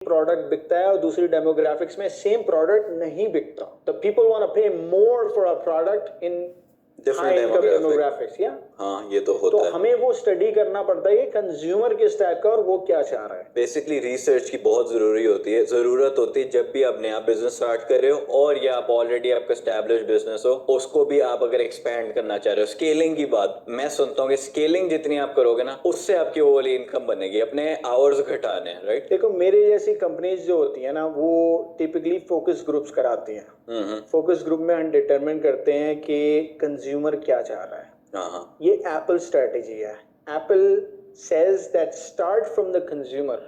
Product बिकता है और दूसरी डेमोग्राफिक्स में सेम प्रोडक्ट नहीं बिकता. द पीपल वांट टू पे more for a product in high income demographics. या हाँ, ये तो होता है. है. हमें वो स्टडी करना पड़ता है कि कंज्यूमर किस टाइप का और वो क्या चाह रहा है. बेसिकली रिसर्च की बहुत जरूरत होती है जब भी आप नया बिजनेस स्टार्ट कर रहे हो, और या आप ऑलरेडी आपका एस्टैब्लिश बिजनेस हो, उसको भी आप अगर एक्सपैंड करना चाह रहे हो. स्केलिंग की बात मैं सुनता हूँ कि स्केलिंग जितनी आप करोगे ना, उससे आपकी वो वाली इनकम बनेगी. अपने आवर्स घटाने हैं. राइट. देखो, मेरे जैसी कंपनीज जो होती है ना, वो टिपिकली फोकस ग्रुप्स कराती हैं. फोकस ग्रुप में हम डिटरमिन करते हैं कि कंज्यूमर क्या चाह रहा है. ये एप्पल स्ट्रेटेजी है. Apple says that start from the consumer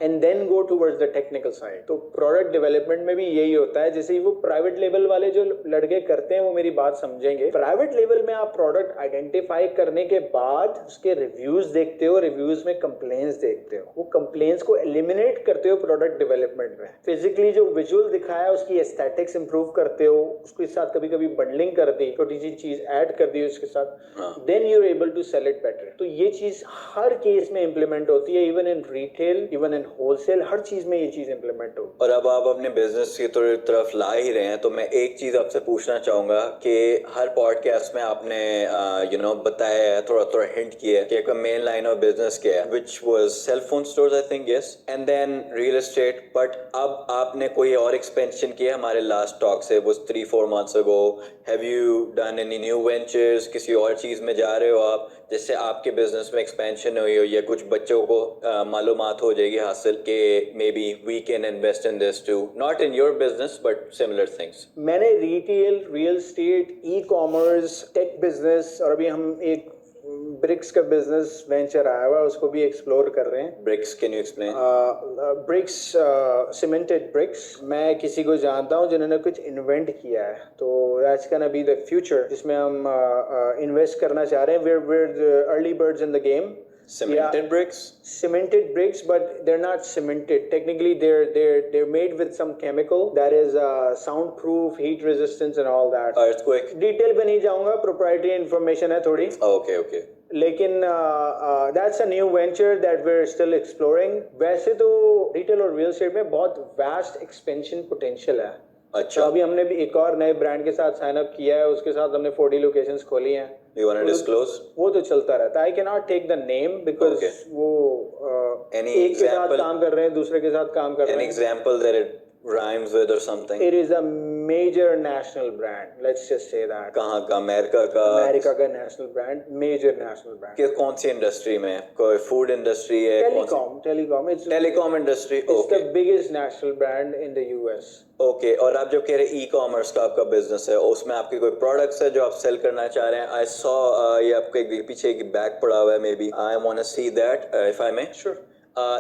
and then go towards the technical side. तो प्रोडक्ट डेवलपमेंट में भी यही होता है. जैसे वो प्राइवेट लेवल वाले जो लड़के करते हैं वो मेरी बात समझेंगे. प्राइवेट लेवल में आप प्रोडक्ट आइडेंटिफाई करने के बाद उसके रिव्यूज देखते हो, रिव्यूज में कंप्लेंट्स देखते हो, वो कंप्लेंट्स को एलिमिनेट करते हो प्रोडक्ट डेवलपमेंट में. फिजिकली जो विजुअल दिखाया उसकी एस्थेटिक्स इंप्रूव करते हो, उसके साथ कभी कभी बंडलिंग कर दी, छोटी सी चीज ऐड कर दी उसके साथ, then you are able to sell it better. तो ये चीज हर केस में इंप्लीमेंट होती है. Even in retail, even in wholesale, हर चीज में ये चीज इंप्लीमेंट हो. और अब आप अपने बिजनेस की तरफ ला ही रहे हैं, तो मैं एक चीज आपसे पूछना चाहूंगा कि हर पॉडकास्ट में आपने बताया है, थोड़ा हिंट किया है कि मेन लाइन ऑफ बिजनेस क्या है, which was cell phone stores, I think. Yes. And then real estate. But अब आपने कोई और एक्सपेंशन किया? हमारे लास्ट टॉक से वो 3-4 months ago. Have you done any new ventures? किसी और चीज में जा रहे हो आप जिससे आपके बिजनेस में एक्सपेंशन हुई हो, या कुछ बच्चों को मालूमात हो जाएगी हासिल कि maybe we can invest in this too, not in your business but similar things. मैंने retail, real estate, e commerce, tech business, और अभी हम एक ब्रिक्स का बिजनेस वेंचर आया हुआ है, उसको भी एक्सप्लोर कर रहे हैं. Bricks, can you explain? Bricks, cemented bricks. मैं किसी को जानता हूँ जिन्होंने कुछ इन्वेंट किया है, तो that's gonna be the future, जिसमें हम इन्वेस्ट करना चाह रहे हैं. we're the early birds in the game. Cemented bricks? Cemented bricks, but they're not cemented. Technically, they're made with some chemical that is soundproof, heat resistance, and all that. Earthquake? Detail पे नहीं जाऊँगा, proprietary information है थोड़ी. Okay. लेकिन that's a new venture that we're still exploring. वैसे तो retail और real estate में बहुत vast expansion potential है. अच्छा. तो अभी हमने भी एक और नए ब्रांड के साथ साइन अप किया है, उसके साथ हमने 40 लोकेशंस खोली हैं. You want to disclose? वो तो चलता रहता है. I cannot take the name because वो एक के साथ काम कर रहे हैं, दूसरे के साथ काम कर रहे हैं. An example that it rhymes with or something? It is a major national brand. Let's just say that. कहाँ का? अमेरिका का? अमेरिका का national brand, major national brand. कि कौन सी इंडस्ट्री में? कोई फूड इंडस्ट्री है? Telecom. It's telecom industry. It's the biggest national brand in the US. Okay. और आप जो कह रहे ई कॉमर्स का आपका बिजनेस है, उसमें आपके कोई प्रोडक्ट्स है जो आप सेल करना चाह रहे हैं? आई सॉ ये आपके पीछे एक बैग पड़ा हुआ है, maybe I want to see that if I may. Sure.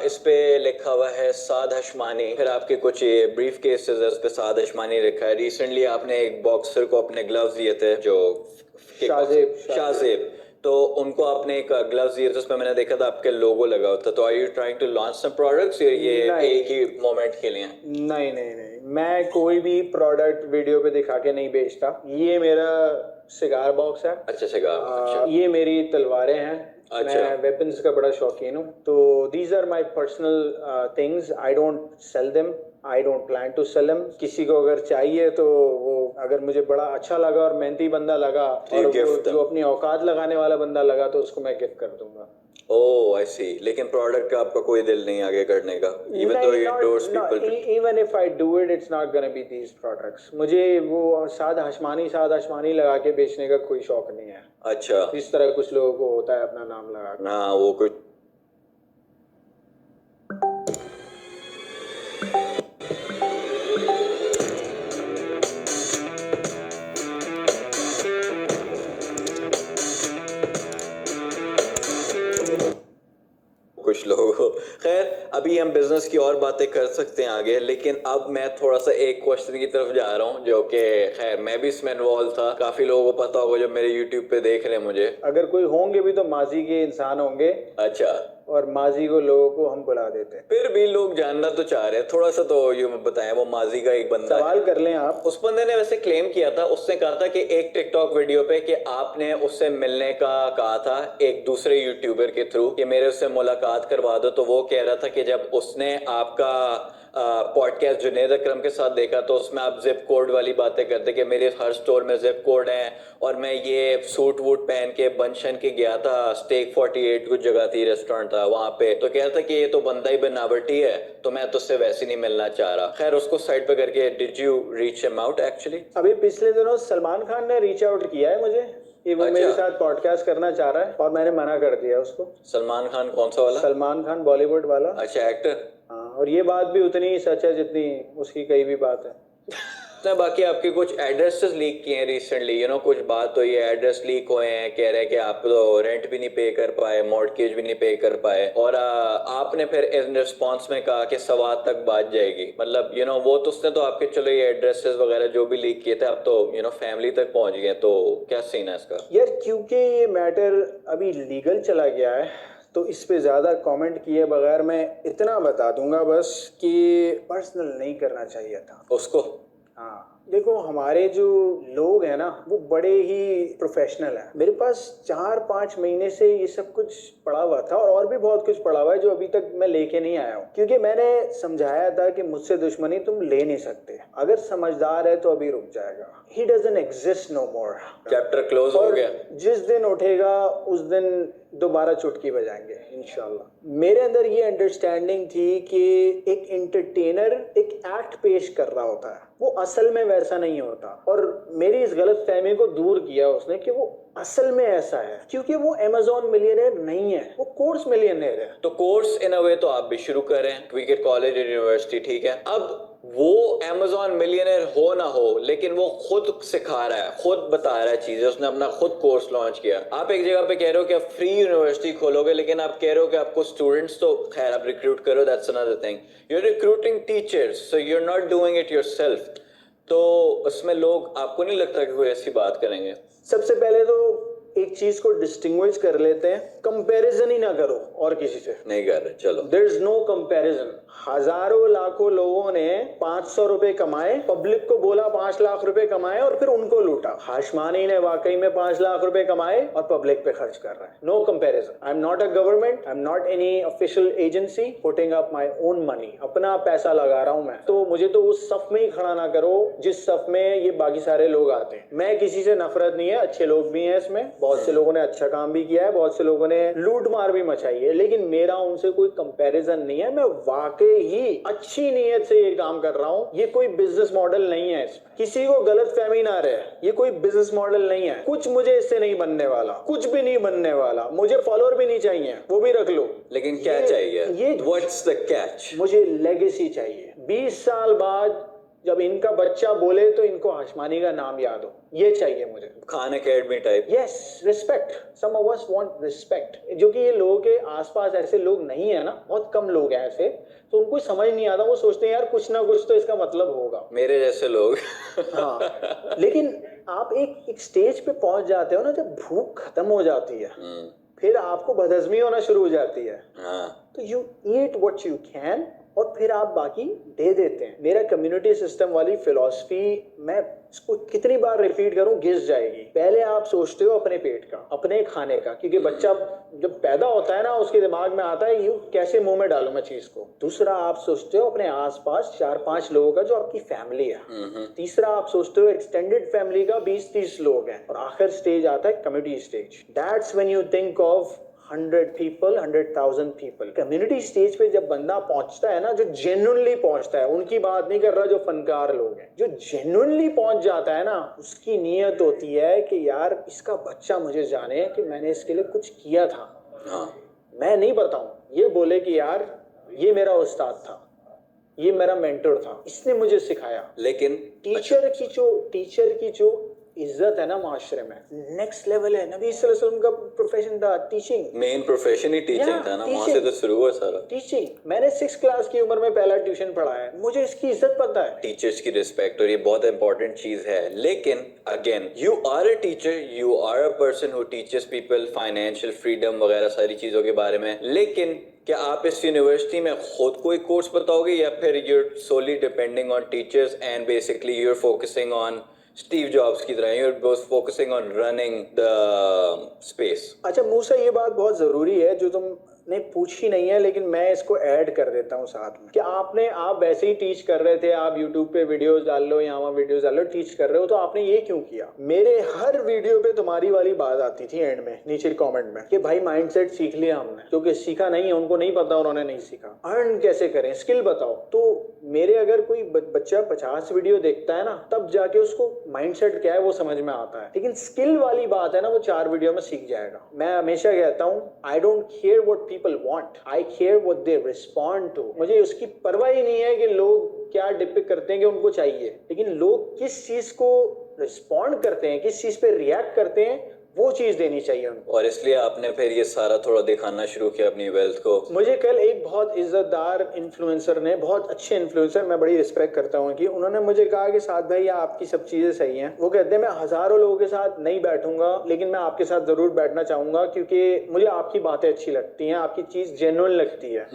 इस पे लिखा हुआ है साद हशमानी. फिर आपके कुछ ये ब्रीफ केसेस है, उस पे साद हशमानी लिखा है. रिसेंटली आपने एक बॉक्सर को अपने ग्लव्स दिए थे, जो शाहजेब, तो उनको आपने एक ग्लव्स दिए थे, उस पे मैंने देखा था आपके लोगो लगा होता. तो are you trying to launch some products, या ये एक ही मोमेंट के लिए? नहीं, मैं कोई भी प्रोडक्ट वीडियो पे दिखा के नहीं बेचता. ये मेरा सिगार बॉक्स है. अच्छा, सिगार. ये मेरी तलवारें हैं. अच्छा. मैं वेपन्स का बड़ा शौकीन हूँ. तो these are my personal things. I don't sell them, I don't plan to sell them. किसी को अगर चाहिए तो वो, अगर मुझे बड़ा अच्छा लगा और मेहनती बंदा लगा और जो अपनी औकात लगाने वाला बंदा लगा, तो उसको मैं गिफ्ट कर दूंगा. Oh, I see. लेकिन प्रोडक्ट का आपका कोई दिल नहीं आगे करने का? Even though you endorse people. Even if I do it, it's not gonna be these products. मुझे वो साद हशमानी लगा के बेचने का कोई शौक नहीं है. अच्छा. इस तरह कुछ लोगों को होता है अपना नाम लगा के. हाँ, वो कुछ लोगों. खैर, अभी हम बिजनेस की और बातें कर सकते हैं आगे, लेकिन अब मैं थोड़ा सा एक क्वेश्चन की तरफ जा रहा हूँ, जो कि खैर मैं भी इसमें इन्वॉल्व था. काफी लोगों को पता होगा जो मेरे YouTube पे देख रहे हैं मुझे. अगर कोई होंगे भी तो माजी के इंसान होंगे. अच्छा. और माजी को लोगों को हम बुला देते हैं। फिर भी लोग जानना तो चाह रहे हैं, थोड़ा सा तो ये बताएं। वो माजी का एक बंदा सवाल कर लें आप। उस बंदे ने वैसे क्लेम किया था, उसने कहा था कि एक टिकटॉक वीडियो पे कि आपने उससे मिलने का कहा था एक दूसरे यूट्यूबर के थ्रू कि मेरे उससे मुलाकात करवा दो। तो वो कह रहा था कि जब उसने आपका पॉडकास्ट जुनेद अकरम के साथ देखा तो उसमें आप जिप कोड वाली बातें करते कि मेरे हर स्टोर में जिप कोड है, और मैं ये सूट वूट पहन के बंशन के गया था, स्टेक 48 कुछ जगह थी, रेस्टोरेंट था वहां पे, तो कह रहा था कि ये तो बंदा ही बनावटी है, तो मैं तो उससे वैसे नहीं मिलना चाह रहा। खैर उसको साइड पे करके did you reach him out actually? अभी पिछले दिनों सलमान खान ने रीच आउट किया है मुझे कि वो मेरे साथ पॉडकास्ट करना चाह रहा है, और मैंने मना कर दिया उसको। सलमान खान कौन सा वाला? सलमान खान बॉलीवुड वाला। अच्छा, एक्टर। हाँ, और ये बात भी उतनी ही सच है जितनी उसकी कई भी बात है। बाकी आपके कुछ एड्रेसेस लीक किए हैं रिसेंटली, यू नो, कुछ बात तो ये एड्रेस लीक हुए हैं, कह रहे हैं कि आप तो रेंट भी नहीं पे कर पाए, मॉर्टगेज भी नहीं पे कर पाए, और आपने फिर इन रिस्पॉन्स में कहा कि सवात तक बात जाएगी। मतलब यू नो वो तो उसने तो आपके चलो ये एड्रेसेस वगैरह जो भी लीक किए थे अब तो यू नो फैमिली तक पहुंच गए, तो क्या सीन है इसका? यार क्योंकि ये मैटर अभी लीगल चला गया है तो इस पे ज़्यादा कमेंट किए बगैर मैं इतना बता दूंगा बस कि पर्सनल नहीं करना चाहिए था उसको। हाँ देखो, हमारे जो लोग हैं ना वो बड़े ही प्रोफेशनल हैं। मेरे पास 4-5 महीने से ये सब कुछ पड़ा हुआ था, और भी बहुत कुछ पड़ा हुआ है जो अभी तक मैं लेके नहीं आया हूँ, क्योंकि मैंने समझाया था कि मुझसे दुश्मनी तुम ले नहीं सकते, अगर समझदार है तो अभी रुक जाएगा। He doesn't exist no more। Chapter close हो गया। जिस दिन उठेगा उस दिन दोबारा चुटकी बजाएंगे इंशाल्लाह। मेरे अंदर ये अंडरस्टैंडिंग थी कि एक एंटरटेनर एक एक्ट पेश कर रहा होता है, वो असल में वैसा नहीं होता, और मेरी इस गलत फहमी को दूर किया उसने कि वो असल में ऐसा है, क्योंकि वो अमेज़न मिलियनेयर नहीं है, वो कोर्स मिलियनेयर है। तो कोर्स इन अ वे तो आप भी शुरू करें, क्रिकेट कॉलेज यूनिवर्सिटी, ठीक है। अब वो अमेज़न मिलियनेयर हो ना हो, लेकिन वो खुद सिखा रहा है, खुद बता रहा है चीजें, उसने अपना खुद कोर्स लॉन्च किया। आप एक जगह पे कह रहे हो कि आप फ्री यूनिवर्सिटी खोलोगे, लेकिन आप कह रहे हो कि आपको स्टूडेंट्स तो खैर आप रिक्रूट करो, that's another thing, you are recruiting teachers, so you are not doing it yourself. तो उसमें लोग, आपको नहीं लगता कि कोई ऐसी बात करेंगे? सबसे पहले तो एक चीज को डिस्टिंग्विश कर लेते हैं, कंपैरिजन ही ना करो और किसी से। नहीं कर रहे, चलो। There is no comparison. हजारों लाखों लोगों ने 500 रुपए कमाए, पब्लिक को बोला 5 लाख रुपए कमाए और फिर उनको लूटा। हाशमानी ने वाकई में 5 लाख रुपए कमाए और पब्लिक पे खर्च कर रहा है। No comparison. I am not a government, I am not any official agency putting up my own money. अपना पैसा लगा रहा हूं मैं, तो मुझे तो उस सफ में ही खड़ा ना करो जिस सफ में ये बाकी सारे लोग आते हैं। मैं किसी से नफरत नहीं है, अच्छे लोग भी हैं इसमें, बहुत से लोगों ने अच्छा काम भी किया है, बहुत से लोगों ने लूट मार भी मचाई है, लेकिन मेरा उनसे कोई कंपैरिजन नहीं है। मैं वाकई ही अच्छी नीयत से ये काम कर रहा हूँ। ये कोई बिजनेस मॉडल नहीं है, इसमें किसी को गलत फहमी ना रहे, ये कोई बिजनेस मॉडल नहीं है। कुछ मुझे इससे नहीं बनने वाला, कुछ भी नहीं बनने वाला। मुझे फॉलोअर भी नहीं चाहिए, वो भी रख लो, लेकिन क्या चाहिए? ये व्हाट्स द कैच? मुझे लेगेसी चाहिए। 20 साल बाद जब इनका बच्चा बोले तो इनको हाशमानी का नाम याद हो, ये चाहिए मुझे। Khan academy type. Yes, respect. Some of us want respect, जो कि ये लोगों के आसपास ऐसे लोग नहीं है ना, बहुत कम लोग हैं ऐसे, तो उनको समझ नहीं आता। वो सोचते हैं यार कुछ ना कुछ तो इसका मतलब होगा, मेरे जैसे लोग। हाँ, लेकिन आप एक स्टेज पे पहुंच जाते हो ना जब भूख खत्म हो जाती है, फिर आपको बदहजमी होना शुरू हो जाती है। तो you eat what you can और फिर आप बाकी दे देते हैं। मेरा कम्युनिटी सिस्टम वाली फिलॉसफी, मैं इसको कितनी बार रिपीट करूं घिस जाएगी। पहले आप सोचते हो अपने पेट का, अपने खाने का, क्योंकि बच्चा जब पैदा होता है ना उसके दिमाग में आता है यू कैसे मुंह में डालूं मैं चीज को। दूसरा आप सोचते हो अपने आसपास 4-5 लोगों का जो आपकी फैमिली है। तीसरा आप सोचते हो एक्सटेंडेड फैमिली का 20-30 लोग हैं, और आखिर स्टेज आता है community stage. That's when you think of 100 people, 100,000 people। Community stage पे जब बंदा पहुंचता है ना, जो जेन्युइनली पहुंचता है, उनकी बात नहीं कर रहा जो फनकार लोग हैं, जो जेन्युइनली पहुंच जाता है ना, उसकी नीयत होती है कि यार इसका बच्चा मुझे जाने कि मैंने इसके लिए कुछ किया था। मैं नहीं बताऊं, ये बोले कि यार ये मेरा उस्ताद था, ये मेरा मेंटर था, इसने मुझे सिखाया। लेकिन टीचर की जो इज्जत है ना माशरे में, नेक्स्ट लेवल है। नबी सल्लल्लाहु अलैहि वसल्लम का प्रोफेशन था टीचिंग, मेन प्रोफेशन ही टीचिंग था ना, वहां से तो शुरू हुआ सारा टीचिंग। मैंने 6 क्लास की उम्र में पहला ट्यूशन पढ़ा है, मुझे इसकी इज्जत पता है। टीचर्स की रिस्पेक्ट, और ये बहुत इंपॉर्टेंट चीज है। लेकिन again you are a teacher, you are a person who teaches people financial freedom वगैरह सारी चीजों के बारे में, लेकिन क्या आप इस यूनिवर्सिटी में खुद कोई कोर्स बताओगे या फिर you're solely depending on teachers and basically you're focusing on Steve Jobs की तरह, you're focusing on running the space? अच्छा मूसा, ये बात बहुत जरूरी है जो तुमने पूछी नहीं है, लेकिन मैं इसको ऐड कर देता हूँ साथ में कि आप वैसे ही टीच कर रहे थे, आप यूट्यूब पे वीडियोस डाल लो या वहाँ वीडियोस डाल लो, टीच कर रहे हो, तो आपने ये क्यों किया? मेरे हर वीडियो पे तुम्हारी वाली बात आती थी एंड में, नीचे कमेंट में, कि भाई माइंडसेट सीख लिया हमने, क्योंकि सीखा नहीं है, उनको नहीं पता, उन्होंने नहीं सीखा। अर्न कैसे करें, स्किल बताओ। तो मेरे अगर कोई बच्चा 50 वीडियो देखता है ना, तब जाके उसको माइंडसेट क्या है वो समझ में आता है। लेकिन स्किल वाली बात है ना, वो 4 वीडियो में सीख जाएगा। मैं हमेशा कहता हूँ, I don't care what people want, I care what they respond to. मुझे उसकी परवाह ही नहीं है कि लोग क्या डिपिक्ट करते हैं कि उनको चाहिए, लेकिन लोग किस चीज को रिस्पॉन्ड करते हैं, किस चीज पे रिएक्ट करते हैं, वो चीज देनी चाहिए उनको। और इसलिए आपने फिर ये सारा थोड़ा दिखाना शुरू किया अपनी वेल्थ को। मुझे कल एक बहुत इज्जतदार इन्फ्लुएंसर ने, बहुत अच्छे इन्फ्लुएंसर, मैं बड़ी रिस्पेक्ट करता हूँ कि उन्होंने मुझे कहा कि साथ भाई आपकी सब चीजें सही हैं। वो कहते हैं मैं हजारों लोगों के साथ नहीं बैठूंगा, लेकिन मैं आपके साथ जरूर बैठना चाहूंगा, क्योंकि मुझे आपकी बातें अच्छी लगती हैं, आपकी चीज जेन्युइन लगती है।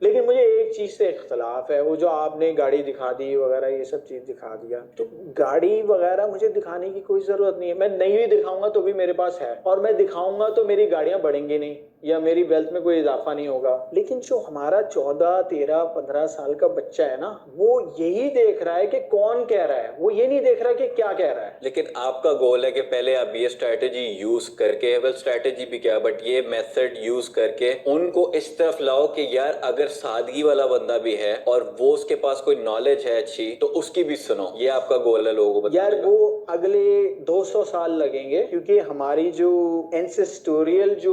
लेकिन मुझे एक चीज से इख्तलाफ है, वो जो आपने गाड़ी दिखा दी वगैरह, ये सब चीज दिखा दिया, तो गाड़ी वगैरह मुझे दिखाने की कोई जरूरत नहीं है। मैं नहीं भी दिखाऊंगा तो भी मेरे पास है, और मैं दिखाऊंगा तो मेरी गाड़ियां बढ़ेंगी नहीं या मेरी वेल्थ में कोई इजाफा नहीं होगा। लेकिन जो हमारा 14, 13, 15 साल का बच्चा है ना, वो यही देख रहा है कि कौन कह रहा है, वो ये नहीं देख रहा कि क्या कह रहा है। लेकिन आपका गोल है कि पहले आप ये स्ट्रेटेजी यूज करके, वेल स्ट्रेटेजी भी क्या, बट ये मेथड यूज करके उनको इस तरफ लाओ कि यार अगर सादगी वाला बंदा भी है और वो उसके पास कोई नॉलेज है अच्छी, तो उसकी भी सुनो। ये आपका गोल है लोगों को यार वो अगले 200 साल लगेंगे, क्योंकि हमारी जो एंसेस्टोरियल जो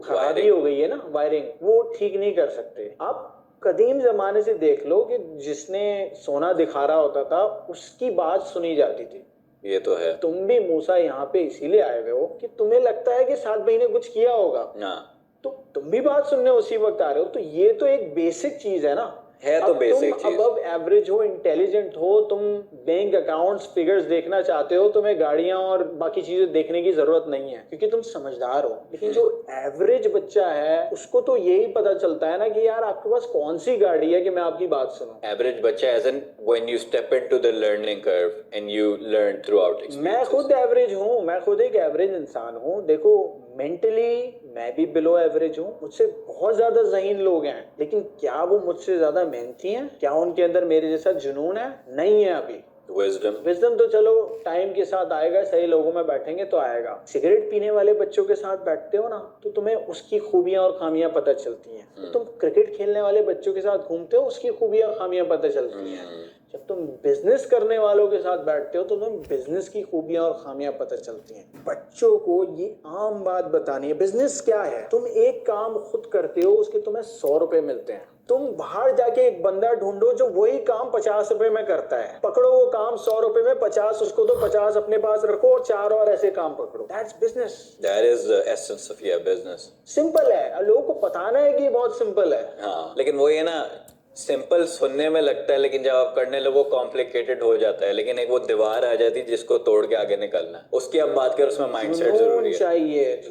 खराबी हो गई है ना, वायरिंग, वो ठीक नहीं कर सकते। आप कदीम जमाने से देख लो कि जिसने सोना दिखा रहा होता था उसकी बात सुनी जाती थी। ये तो है। तुम भी मूसा यहाँ पे इसीलिए आए हुए हो कि तुम्हें लगता है कि 7 भाई ने कुछ किया होगा, तो तुम भी बात सुनने उसी वक्त आ रहे हो। तो ये तो एक बेसिक चीज है ना, है तो बेसिक चीज। अबव एवरेज हो, इंटेलिजेंट हो, तुम बैंक अकाउंट्स फिगर्स देखना चाहते हो, तुम्हें गाड़ियां और बाकी चीजें देखने की जरूरत नहीं है, क्योंकि तुम समझदार हो। लेकिन जो एवरेज बच्चा है उसको तो यही पता चलता है ना कि यार आपके पास कौन सी गाड़ी है कि मैं आपकी बात सुनूं। एवरेज बच्चा as an when you step into the learning curve and you learn throughout experiences. मैं खुद एवरेज हूँ, मैं खुद एक एवरेज इंसान हूँ। देखो मेंटली मैं भी बिलो एवरेज हूँ, मुझसे बहुत ज्यादा ज़हीन लोग हैं, लेकिन क्या वो मुझसे ज्यादा मेहनती हैं? क्या उनके अंदर मेरे जैसा जुनून है? नहीं है अभी। विजडम तो चलो टाइम के साथ आएगा, सही लोगों में बैठेंगे तो आएगा। सिगरेट पीने वाले बच्चों के साथ बैठते हो ना, तो तुम्हें उसकी खूबियां और खामियां पता चलती हैं। तो तुम क्रिकेट खेलने वाले बच्चों के साथ घूमते हो, उसकी खूबियां और खामियां पता चलती हैं। जब तुम बिजनेस करने वालों के साथ बैठते हो तो तुम बिजनेस की खूबियां और खामियां पता चलती हैं। बच्चों को ये आम बात बतानी है, बिजनेस क्या है। तुम एक काम खुद करते हो, उसके तुम्हें 100 रुपए मिलते हैं। तुम बाहर जाके एक बंदा ढूंढो जो वही काम 50 रुपए में करता है, पकड़ो वो काम 100 रुपए में, 50 उसको दो, 50 अपने पास रखो और 4 और ऐसे काम पकड़ो। That's business. That is the essence of your business. Simple है, लोगों को बताना है कि बहुत सिंपल है। हाँ, लेकिन वो ये ना, सिंपल सुनने में लगता है, लेकिन जब आप करने लगो कॉम्प्लिकेटेड हो जाता है। लेकिन एक वो दीवार आ जाती है जिसको तोड़ के आगे निकलना, उसकी अब बात कर, उसमें माइंडसेट जरूरी है। चाहिए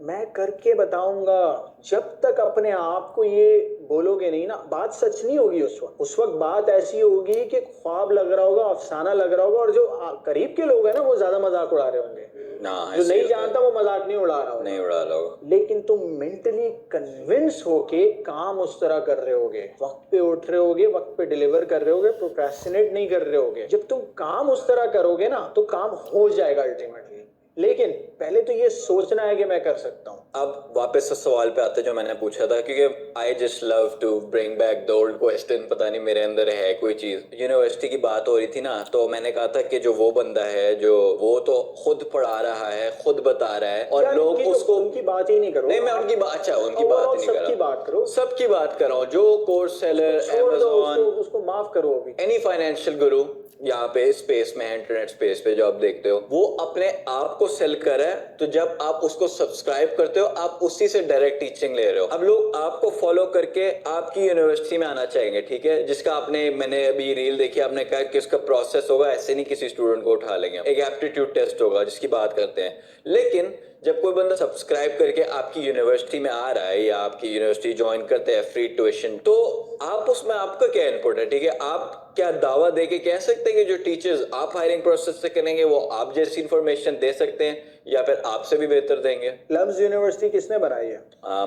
मैं करके बताऊंगा। जब तक अपने आप को ये बोलोगे नहीं ना, बात सच नहीं होगी। उस वक्त बात ऐसी होगी कि ख्वाब लग रहा होगा, अफसाना लग रहा होगा, और जो करीब के लोग हैं ना वो ज्यादा मजाक उड़ा रहे होंगे, जो नहीं जानता वो मजाक नहीं उड़ा रहा होगा। लेकिन तुम मेंटली कन्विंस होके काम उस तरह कर रहे होगे, वक्त पे उठ रहे होगे, वक्त पे डिलीवर कर रहे होगे, प्रोक्रेस्टिनेट नहीं कर रहे होगे। जब तुम काम उस तरह करोगे ना, तो काम हो जाएगा अल्टीमेटली। लेकिन पहले तो ये सोचना है कि मैं कर सकता हूँ। अब वापस उस सवाल पे आते जो मैंने पूछा था, क्योंकि I just love to bring back the old question. पता नहीं मेरे अंदर है कोई चीज। यूनिवर्सिटी की बात हो रही थी ना, तो मैंने कहा था कि जो वो बंदा है जो वो तो खुद पढ़ा रहा है, खुद बता रहा है, और लोग उसको, उनकी बात ही नहीं करो। नहीं, मैं उनकी बात, अच्छा उनकी बात नहीं कर रहा, सबकी बात करो, सबकी बात कर रहा हूँ। जो कोर्स सेलर, Amazon, उसको माफ करो अभी। एनी फाइनेंशियल गुरु यहाँ पे स्पेस में, इंटरनेट स्पेस पे जो आप देखते हो, वो अपने आप को सेल कर रहा है, तो जब आप उसको सब्सक्राइब करते हो आप उसी से डायरेक्ट टीचिंग ले रहे हो। अब लोग आपको फॉलो करके आपकी यूनिवर्सिटी में आना चाहेंगे, ठीक है, जिसका मैंने अभी रील देखी, आपने कहा कि उसका प्रोसेस होगा, ऐसे नहीं किसी स्टूडेंट को उठा लेंगे, एक एप्टीट्यूड टेस्ट होगा जिसकी बात करते हैं। लेकिन जब कोई बंदा सब्सक्राइब करके आपकी यूनिवर्सिटी में आ रहा है या आपकी यूनिवर्सिटी ज्वाइन करते हैं फ्री ट्यूशन, तो आप उसमें आपका क्या इनपुट है, ठीक है, आप क्या दावा दे के कह सकते हैं कि जो टीचर्स आप हायरिंग प्रोसेस से करेंगे वो आप जैसी इंफॉर्मेशन दे सकते हैं या फिर आपसे भी बेहतर देंगे? लम्स यूनिवर्सिटी किसने बनाई है?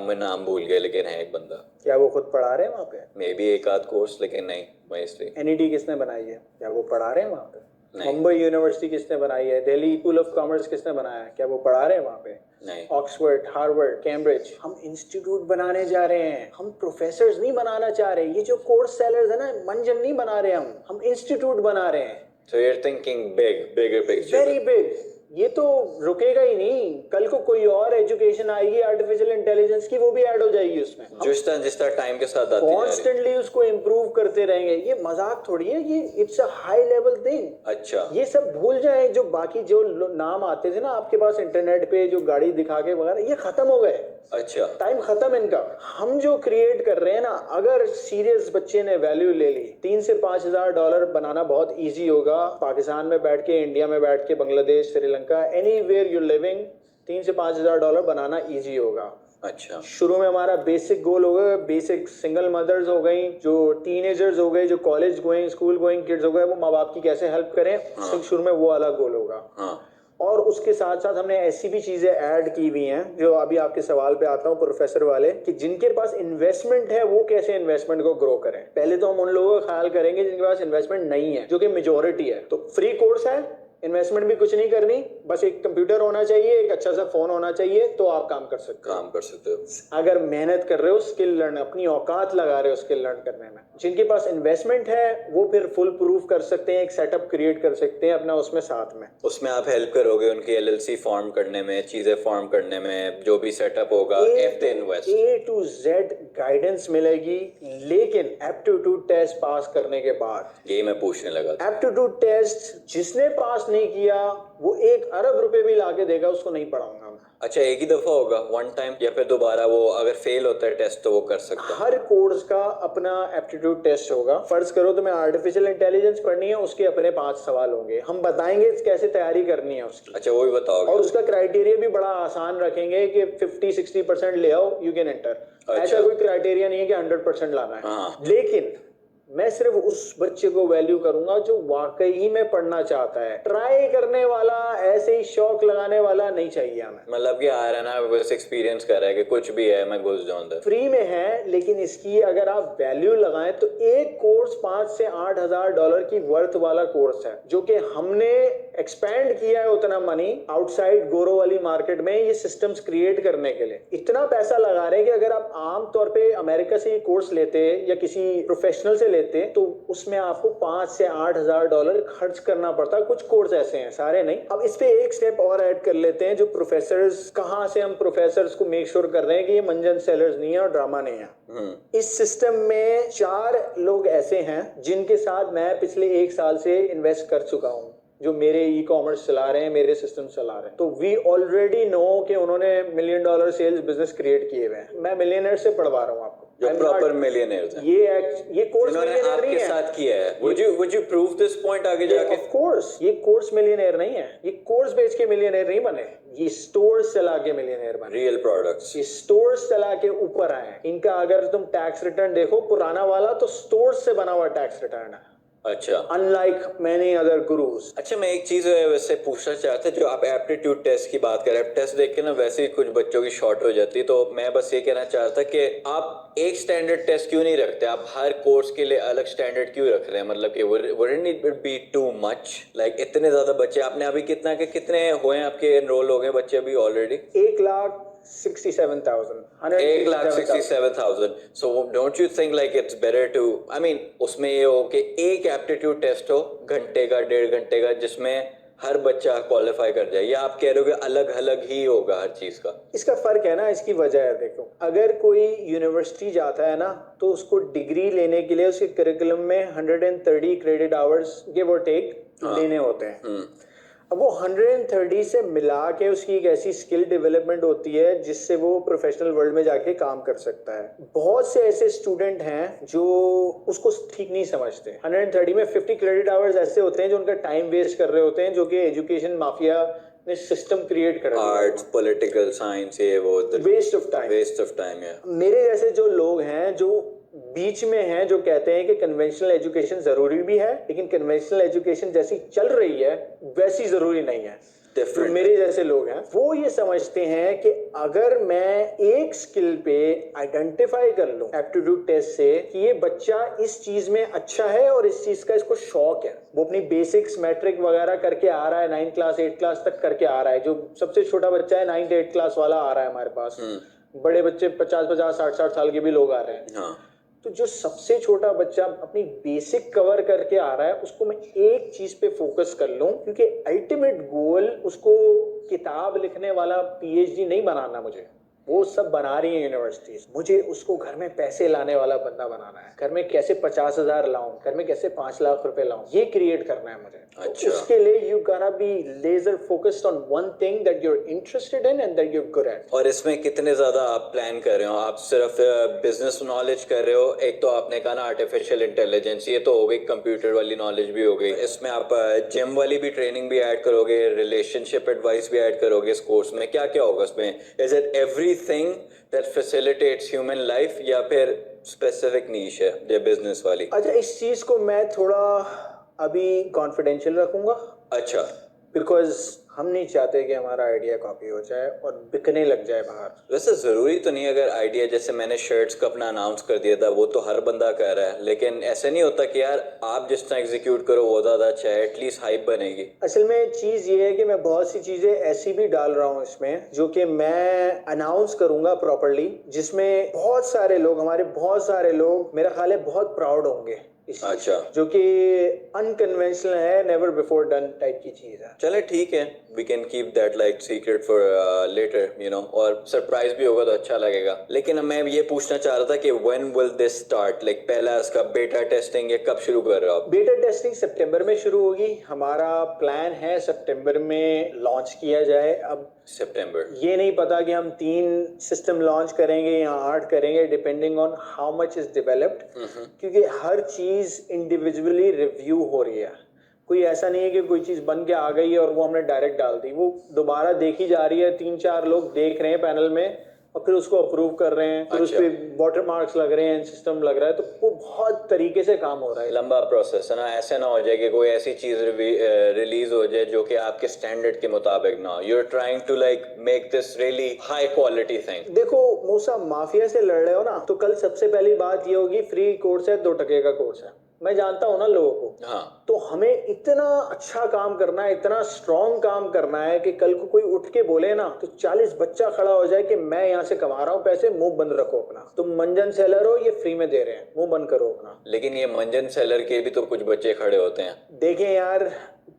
मैं नाम भूल गया, लेकिन है एक बंदा। क्या वो खुद पढ़ा रहे हैं वहाँ पे? मे बी एक आध कोर्स, लेकिन नहीं वही। एनईटी किसने बनाई है? क्या वो पढ़ा रहे हैं वहाँ पे? मुंबई यूनिवर्सिटी किसने बनाई है? दिल्ली स्कूल ऑफ कॉमर्स किसने बनाया है? क्या वो पढ़ा रहे हैं वहाँ पे? नहीं। Oxford, Harvard, Cambridge. हम इंस्टीट्यूट बनाने जा रहे हैं, हम प्रोफेसर्स नहीं बनाना चाह रहे। ये जो कोर्स सेलर्स है ना, मंजन नहीं बना रहे, हम इंस्टीट्यूट बना रहे हैं। So you're thinking big, bigger picture. Very big. ये तो रुकेगा ही नहीं, कल को कोई और एजुकेशन आएगी आर्टिफिशियल इंटेलिजेंस की, वो भी ऐड हो जाएगी उसमें। जिस तरह टाइम के साथ आती है, कॉन्स्टेंटली उसको इम्प्रूव करते रहेंगे। ये मजाक थोड़ी है, ये it's a high level thing. अच्छा, ये सब भूल जाए, जो बाकी जो नाम आते थे ना आपके पास इंटरनेट पे, जो गाड़ी दिखा के वगैरह, ये खत्म हो गए। अच्छा, टाइम खत्म इनका। हम जो क्रिएट कर रहे हैं ना, अगर सीरियस बच्चे ने वैल्यू ले ली, $3 से 5 हज़ार डॉलर बनाना बहुत इजी होगा। पाकिस्तान में बैठ के, इंडिया में बैठ के, Bangladesh, Sri Lanka, anywhere you living, $3 से 5 हज़ार डॉलर बनाना इजी होगा। अच्छा, शुरू में हमारा बेसिक गोल होगा, बेसिक सिंगल मदर्स हो गई, जो टीनेजर्स हो गए, जो college going, school going kids हो गए, वो माँ बाप की कैसे हेल्प करें। हाँ। शुरू में वो अलग गोल होगा। हाँ। और उसके साथ साथ हमने ऐसी भी चीजें ऐड की हुई हैं, जो अभी आपके सवाल पे आता हूँ प्रोफेसर वाले, कि जिनके पास इन्वेस्टमेंट है वो कैसे इन्वेस्टमेंट को ग्रो करें। पहले तो हम उन लोगों का ख्याल करेंगे जिनके पास इन्वेस्टमेंट नहीं है, जो कि मेजोरिटी है। तो फ्री कोर्स है, इन्वेस्टमेंट भी कुछ नहीं करनी, बस एक कंप्यूटर होना चाहिए, एक अच्छा सा फोन होना चाहिए, तो आप काम कर सकते हो। अगर मेहनत कर रहे हो, स्किल लर्न, अपनी औकात लगा रहे हो स्किल लर्न करने में। जिनके पास इन्वेस्टमेंट है वो फिर फुल प्रूफ कर सकते हैं, एक सेटअप क्रिएट कर सकते हैं अपना उसमें साथ में। उसमें आप हेल्प करोगे उनकी LLC फॉर्म करने में, चीजें फॉर्म करने में, जो भी सेटअप होगा। A to Z गाइडेंस मिलेगी, लेकिन एप्टीट्यूड टेस्ट पास करने के बाद। ये मैं पूछने लगा था। एप्टीट्यूड टेस्ट जिसने पास नहीं किया वो 1 अरब रुपए भी लाके देगा, उसको नहीं पढ़ाऊंगा मैं। अच्छा, एक ही दफा होगा, वन टाइम, या फिर दोबारा वो अगर फेल होता है टेस्ट तो वो कर सकता है? हर कोर्स का अपना एप्टीट्यूड टेस्ट होगा। फर्ज करो तुम्हें आर्टिफिशियल इंटेलिजेंस पढ़नी है, उसके अपने 5 सवाल होंगे, हम बताएंगे कैसे तैयारी करनी है उसकी। अच्छा, वो भी बताओगे? और उसका क्राइटेरिया भी बड़ा आसान रखेंगे कि 50-60% ले आओ, यू कैन एंटर। अच्छा। ऐसा कोई क्राइटेरिया नहीं है कि 100% लाना है। हाँ। लेकिन मैं सिर्फ उस बच्चे को वैल्यू करूंगा जो वाकई में पढ़ना चाहता है। ट्राई करने वाला, ऐसे ही शौक लगाने वाला नहीं चाहिए हमें। मतलब कि आ रहा है ना, बस एक्सपीरियंस कर रहा है कि कुछ भी है मैं घुस जाऊं अंदर। फ्री में है, लेकिन इसकी अगर आप वैल्यू लगाएं तो एक कोर्स 5 से 8 हज़ार डॉलर की वर्थ वाला कोर्स है, जो कि हमने एक्सपेंड किया है उतना मनी आउटसाइड गोरो वाली मार्केट में ये सिस्टम्स क्रिएट करने के लिए। इतना पैसा लगा रहे हैं कि अगर आप आम तौर पे अमेरिका से ये कोर्स लेते या किसी प्रोफेशनल से लेते तो उसमें आपको 5 से 8 हज़ार डॉलर खर्च करना पड़ता। कुछ कोर्स ऐसे हैं, सारे नहीं। अब इस पे एक स्टेप और ऐड कर लेते हैं, जो प्रोफेसर्स, कहाँ से हम प्रोफेसर्स को मेक श्योर कर रहे हैं कि ये मंजन सेलर्स नहीं है और ड्रामा नहीं है। इस सिस्टम में 4 लोग ऐसे हैं जिनके साथ मैं पिछले 1 साल से इन्वेस्ट कर चुका हूँ, जो मेरे ई कॉमर्स चला रहे हैं, मेरे सिस्टम चला रहे हैं। तो वी ऑलरेडी नो कि उन्होंने $1 मिलियन सेल्स बिजनेस क्रिएट किए हुए हैं। मैं मिलियनियर से पढ़वा रहा हूँ आपको, जो प्रॉपर मिलियनेयर्स हैं। ये कोर्स मिलियनेयर नहीं है। साथ किया है। Would you prove this point आगे जाके? ऑफ कोर्स ये कोर्स मिलियनेयर नहीं है। ये कोर्स बेच के मिलियनेयर नहीं बने, ये स्टोर्स चला के मिलियनेयर बने। Real products. ये स्टोर्स चला के ऊपर आए। इनका अगर तुम टैक्स रिटर्न देखो, पुराना वाला तो स्टोर्स से बना हुआ टैक्स रिटर्न है। अच्छा, अनलाइक मैनी अदर गुरुज। अच्छा, मैं एक चीज वैसे पूछना चाहता, जो आप एप्टीट्यूड टेस्ट की बात कर रहे हैं, टेस्ट देख के ना वैसे ही कुछ बच्चों की शॉर्ट हो जाती है, तो मैं बस ये कहना चाहता कि आप एक स्टैंडर्ड टेस्ट क्यों नहीं रखते? आप हर कोर्स के लिए अलग स्टैंडर्ड क्यों रख रहे हैं? मतलब कि wouldn't it be too much? Like इतने ज्यादा बच्चे, आपने अभी कितने हुए हैं आपके, एनरोल हो गए बच्चे अभी already? 1,67,000। 1,67,000। So don't you think like it's better to, I mean, उसमें ये हो कि एक एप्टीट्यूड टेस्ट हो घंटे का, 1.5 घंटे का, जिसमें हर बच्चा क्वालिफाई कर जाए, या आप कह रहे हो कि अलग अलग ही होगा हर चीज का? इसका फर्क है ना, इसकी वजह है। देखो, अगर कोई यूनिवर्सिटी जाता है ना, तो उसको डिग्री लेने के लिए उसके करिकुलम में 130 क्रेडिट आवर्स गिव और टेक लेने होते हैं। अब वो 130 से मिला के उसकी एक ऐसी स्किल डेवलपमेंट होती है जिससे वो प्रोफेशनल वर्ल्ड में जाके काम कर सकता है। बहुत से ऐसे स्टूडेंट हैं जो उसको ठीक नहीं समझते। 130 में 50 क्रेडिट आवर्स ऐसे होते हैं जो उनका टाइम वेस्ट कर रहे होते हैं, जो कि एजुकेशन माफिया ने सिस्टम क्रिएट कर दिया। आर्ट्स, पॉलिटिकल साइंस, ये वो वेस्ट ऑफ टाइम है। मेरे जैसे जो लोग हैं जो बीच में हैं, जो कहते हैं कि कन्वेंशनल एजुकेशन जरूरी भी है, लेकिन कन्वेंशनल एजुकेशन जैसी चल रही है वैसी जरूरी नहीं है। तो मेरे जैसे लोग हैं वो ये समझते हैं कि अगर मैं एक स्किल पे आइडेंटिफाई कर लूं एप्टीट्यूड टेस्ट से कि ये बच्चा इस चीज में अच्छा है और इस चीज का इसको शौक है, वो अपनी बेसिक्स मैट्रिक वगैरह करके आ रहा है, 9 क्लास 8 क्लास तक करके आ रहा है, जो सबसे छोटा बच्चा है 9 8 क्लास वाला आ रहा है हमारे पास, बड़े बच्चे 50 60 साल के भी लोग आ रहे हैं। तो जो सबसे छोटा बच्चा अपनी बेसिक कवर करके आ रहा है उसको मैं एक चीज पे फोकस कर लूं, क्योंकि अल्टीमेट गोल उसको किताब लिखने वाला पीएचडी नहीं बनाना, मुझे वो सब बना रही है यूनिवर्सिटीज, मुझे उसको घर में पैसे लाने वाला बंदा बनाना है। घर में कैसे 50,000 लाऊं, घर में कैसे 5 लाख रुपए लाऊं, ये क्रिएट करना है मुझे। अच्छा। तो उसके लिए you gonna be laser focused on one thing that you are interested in and that you are good at. और इसमें कितने ज्यादा आप प्लान कर रहे हो? आप सिर्फ बिजनेस नॉलेज कर रहे हो? एक तो आपने कहा ना आर्टिफिशियल इंटेलिजेंस, ये तो हो गई, कंप्यूटर वाली नॉलेज भी हो गई, इसमें आप जिम वाली भी ट्रेनिंग भी ऐड करोगे, रिलेशनशिप एडवाइस भी ऐड करोगे इस कोर्स में? क्या क्या होगा इसमें? Is it everything that facilitates human life, या फिर स्पेसिफिक नीश है ये बिजनेस वाली? अच्छा, इस चीज को मैं थोड़ा अभी कॉन्फिडेंशियल रखूंगा। अच्छा। बिकॉज हम नहीं चाहते कि हमारा आइडिया कॉपी हो जाए और बिकने लग जाए बाहर। वैसे जरूरी तो नहीं, अगर आइडिया जैसे मैंने शर्ट्स का अपना अनाउंस कर दिया था, वो तो हर बंदा कर रहा है, लेकिन ऐसे नहीं होता कि यार आप जिस तरह एग्जीक्यूट करो वो ज्यादा अच्छा है, एटलीस्ट हाइप बनेगी। असल में चीज ये है कि मैं बहुत सी चीजें ऐसी भी डाल रहा हूँ इसमें जो कि मैं अनाउंस करूंगा प्रॉपर्ली, जिसमें बहुत सारे लोग, हमारे बहुत सारे लोग मेरा ख्याल है बहुत प्राउड होंगे। अच्छा। जो कि अनकन्वेंशनल है, नेवर बिफोर डन टाइप की चीज है। चले ठीक है, we can keep that like secret for later, you know, और सरप्राइज भी होगा तो अच्छा लगेगा। लेकिन मैं ये पूछना चाह रहा था कि when will this start, like पहला इसका बेटा टेस्टिंग ये कब शुरू कर रहे हो आप? बेटा टेस्टिंग सितंबर में शुरू होगी। हमारा प्लान है सितंबर में लॉन्च किया जाए। अब सितंबर, ये नहीं पता कि हम 3 सिस्टम लॉन्च करेंगे या 8 करेंगे, depending on how much is developed, क्योंकि हर चीज इंडिविजुअली रिव्यू हो रही है। कोई ऐसा नहीं है कि कोई चीज बन के आ गई है और वो हमने डायरेक्ट डाल दी, वो दोबारा देखी जा रही है, 3-4 लोग देख रहे हैं पैनल में और फिर उसको अप्रूव कर रहे हैं, फिर उस पे वाटर मार्क्स लग रहे हैं, सिस्टम लग रहा है, तो वो बहुत तरीके से काम हो रहा है। लंबा प्रोसेस है ना, ऐसे ना हो जाए कि कोई ऐसी चीज रिलीज हो जाए जो कि आपके स्टैंडर्ड के मुताबिक ना हो। You are trying to like make this really high quality thing. देखो मूसा, माफिया से लड़ रहे हो ना, तो कल सबसे पहली बात ये होगी फ्री कोर्स है, 2 टके का कोर्स है। मैं जानता हूं ना लोगों को। हाँ। तो हमें इतना अच्छा काम करना है, इतना स्ट्रॉन्ग काम करना है कि कल को कोई उठ के बोले ना तो 40 बच्चा खड़ा हो जाए कि मैं यहाँ से कमा रहा हूँ पैसे, मुंह बंद रखो अपना, तुम मंजन सेलर हो, ये फ्री में दे रहे हैं, मुंह बंद करो अपना। लेकिन ये मंजन सेलर के भी तो कुछ बच्चे खड़े होते हैं। देखें यार,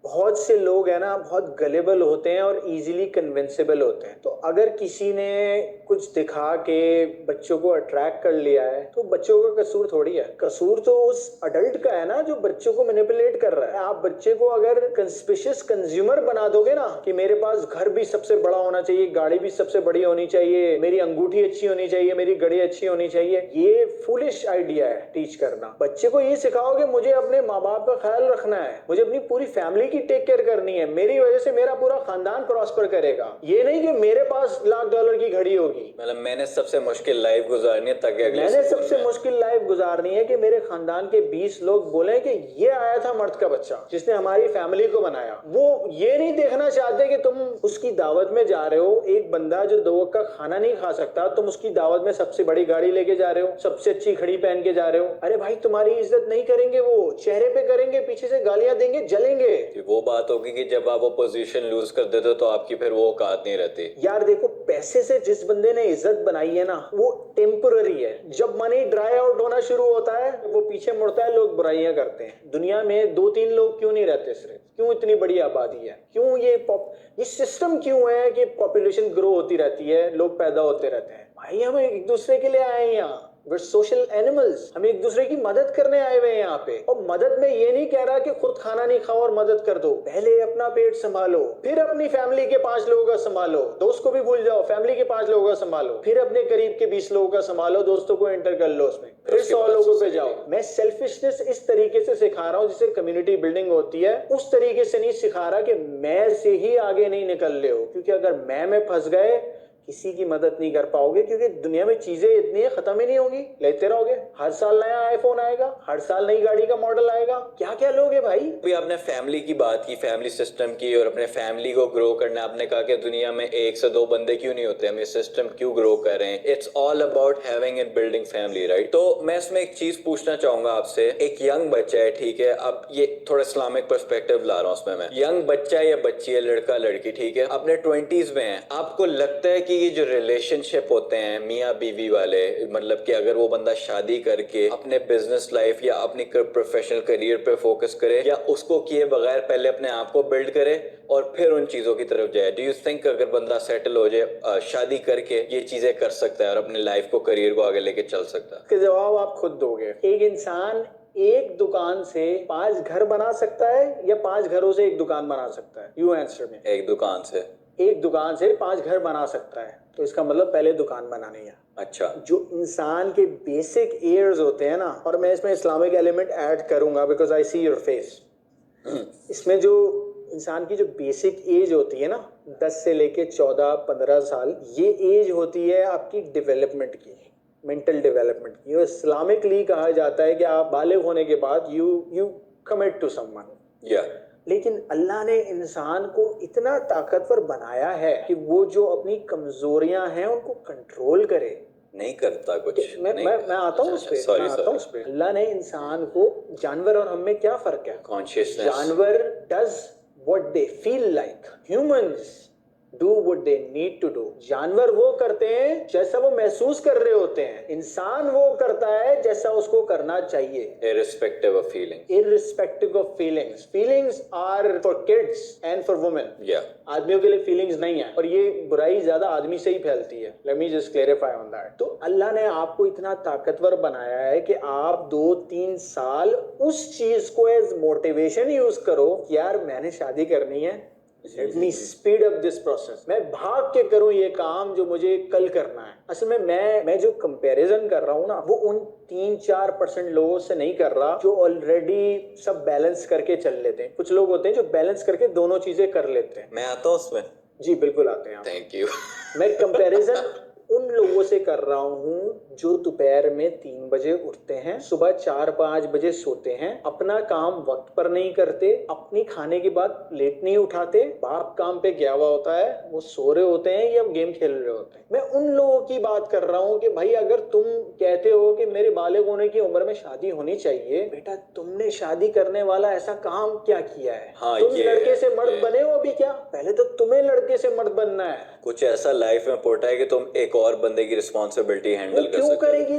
बहुत से लोग हैं ना, बहुत गलेबल होते हैं और इजीली कन्विंसेबल होते हैं। तो अगर किसी ने कुछ दिखा के बच्चों को अट्रैक्ट कर लिया है तो बच्चों का कसूर थोड़ी है, कसूर तो उस अडल्ट का है ना जो बच्चों को मैनिपुलेट कर रहा है। आप बच्चे को अगर कंस्पिशियस कंज्यूमर बना दोगे ना कि मेरे पास घर भी सबसे बड़ा होना चाहिए, गाड़ी भी सबसे बड़ी होनी चाहिए, मेरी अंगूठी अच्छी होनी चाहिए, मेरी घड़ी अच्छी होनी चाहिए, ये फुलिश आइडिया है टीच करना। बच्चे को ये सिखाओ कि मुझे अपने माँ बाप का ख्याल रखना है, मुझे अपनी पूरी फैमिली की टेक केयर करनी है, मेरी वजह से मेरा पूरा खानदान प्रॉस्पर करेगा। ये नहीं कि मेरे पास $1,00,000 की घड़ी होगी। मतलब मैंने सबसे मुश्किल लाइफ गुजारनी है ताकि मैंने सबसे मुश्किल लाइफ गुजारनी है कि मेरे खानदान के 20 लोग बोले कि ये आया था मर्द का बच्चा जिसने हमारी फैमिली को बनाया। वो ये नहीं देखना चाहते कि तुम उसकी दावत में जा रहे हो, एक बंदा जो 2 वक्त का खाना नहीं खा सकता, तुम उसकी दावत में सबसे बड़ी गाड़ी लेके जा रहे हो, सबसे अच्छी घड़ी पहन के जा रहे हो। अरे भाई, तुम्हारी इज्जत नहीं करेंगे, वो चेहरे पे करेंगे, पीछे से गालियां देंगे, जलेंगे। वो बात होगी कि जब आप वो पोजीशन लूज कर देते हो तो आपकी फिर वो औकात नहीं रहती। यार देखो, पैसे से जिस बंदे ने इज्जत बनाई है ना, वो टेम्पररी है। जब मनी ड्राई आउट होना शुरू होता है, वो पीछे मुड़ता है, लोग बुराइयां करते हैं। दुनिया में 2-3 लोग क्यों नहीं रहते सिर्फ? क्यों इतनी बड़ी आबादी है? क्यों ये सिस्टम क्यों है कि पॉपुलेशन ग्रो होती रहती है, लोग पैदा होते रहते हैं? भाई हम एक दूसरे के लिए आए हैं यहाँ, we're social animals, हम एक दूसरे की मदद करने आए हुए हैं यहाँ पे। और मदद में ये नहीं कह रहा कि खुद खाना नहीं खाओ और मदद कर दो। पहले अपना पेट संभालो, फिर अपनी फैमिली के 5 लोगों का संभालो। दोस्त को भी भूल जाओ, फैमिली के 5 लोगों का संभालो, फिर अपने करीब के 20 लोगों का संभालो, दोस्तों को एंटर कर लो उसमें, फिर 100 लोगों पे जाओ। मैं सेल्फिशनेस इस तरीके से सिखा रहा हूँ जिससे कम्युनिटी बिल्डिंग होती है, उस तरीके से नहीं सिखा रहा कि मैं से ही आगे नहीं निकल रहे हो। क्योंकि अगर मैं में फंस गए, किसी की मदद नहीं कर पाओगे, क्योंकि दुनिया में चीजें इतनी है, खत्म ही नहीं होंगी, लेते रहोगे। हर साल नया आईफोन आएगा, हर साल नई गाड़ी का मॉडल आएगा, क्या क्या लोगे भाई। अभी आपने फैमिली की बात की, फैमिली सिस्टम की, और अपने फैमिली को ग्रो करना। आपने कहा कि दुनिया में 1 से 2 बंदे क्यों नहीं होते, हम ये सिस्टम क्यों ग्रो कर रहे हैं। It's all about having and building family, right. तो मैं इसमें एक चीज पूछना चाहूंगा आपसे। एक यंग बच्चा है, ठीक है, अब ये थोड़ा इस्लामिक पर्सपेक्टिव ला रहा हूँ उसमें मैं। यंग बच्चा या बच्ची है, लड़का लड़की, ठीक है, अपने 20s में है। आपको लगता है कि ये जो रिलेशनशिप होते हैं मियाँ बीवी वाले, मतलब कि अगर वो बंदा शादी करके अपने बिजनेस लाइफ या अपनी प्रोफेशनल करियर पे फोकस करे, या उसको किए बगैर पहले अपने आप को बिल्ड करे और फिर उन चीजों की तरफ जाए? डू यू थिंक अगर बंदा सेटल हो जाए शादी करके, ये चीजें कर सकता है और अपने लाइफ को, करियर को आगे लेके चल सकता है? इसका जवाब आप खुद दोगे। एक इंसान एक दुकान से 5 घर बना सकता है या 5 घरों से एक दुकान बना सकता है? You answer me. एक दुकान से 5 घर बना सकता है, तो इसका मतलब पहले दुकान बनानी है। अच्छा। जो इंसान के बेसिक एयर्स होते हैं ना, और मैं इसमें इस्लामिक एलिमेंट ऐड करूंगा because I see your face. इसमें जो इंसान की जो बेसिक एज होती है ना, 10 से लेके 14-15 साल, ये एज होती है आपकी डेवलपमेंट की, मेंटल डेवलपमेंट की। इस्लामिकली कहा जाता है कि आप बालिग होने के बाद यू कमिट टू समवन। लेकिन अल्लाह ने इंसान को इतना ताकतवर बनाया है कि वो जो अपनी कमजोरियां हैं उनको कंट्रोल करे। नहीं करता कुछ। मैं आता हूँ उस पे। अल्लाह ने इंसान को, जानवर और हम में क्या फर्क है? कॉन्शियसनेस। जानवर does what they feel like, humans do what they need to do. जानवर वो करते हैं जैसा वो महसूस कर रहे होते हैं, इंसान वो करता है जैसा उसको करना चाहिए, irrespective of feelings. irrespective of feelings. Feelings are for kids and for women. आदमियों के लिए फीलिंग्स नहीं है, और ये बुराई ज्यादा आदमी से ही फैलती है। Let me just clarify on that. तो अल्लाह ने आपको इतना ताकतवर बनाया है कि आप 2-3 साल उस चीज को एज मोटिवेशन यूज करो। यार मैंने शादी करनी है, Let me speed up this process. मैं भाग के करूं ये काम जो मुझे कल करना है। असल में मैं जो कंपैरिजन कर रहा हूं ना, वो उन 3-4% लोगों से नहीं कर रहा जो ऑलरेडी सब बैलेंस करके चल लेते हैं। कुछ लोग होते हैं जो बैलेंस करके दोनों चीजें कर लेते हैं। मैं आता हूं उसमें। जी बिल्कुल आते हैं। Thank you. मैं कंपैरिजन उन लोगों से कर रहा हूं जो दोपहर में 3 बजे उठते हैं, सुबह 4-5 बजे सोते हैं, अपना काम वक्त पर नहीं करते, अपनी खाने के बाद लेट नहीं उठाते, बाप काम पे गया हुआ होता है, वो सो रहे होते हैं या गेम खेल रहे होते हैं। मैं उन लोगों की बात कर रहा हूं कि भाई अगर तुम कहते हो कि मेरे बालिग होने की उम्र में शादी होनी चाहिए, बेटा तुमने शादी करने वाला ऐसा काम क्या किया है? हाँ, तुम लड़के से मर्द बने हो अभी क्या? पहले तो तुम्हें लड़के से मर्द बनना है। कुछ ऐसा लाइफ में पोटा है कि तुम एक और बंदे की रिस्पॉन्सिबिलिटी हैंडल कर सकते हो। क्यों करेगी?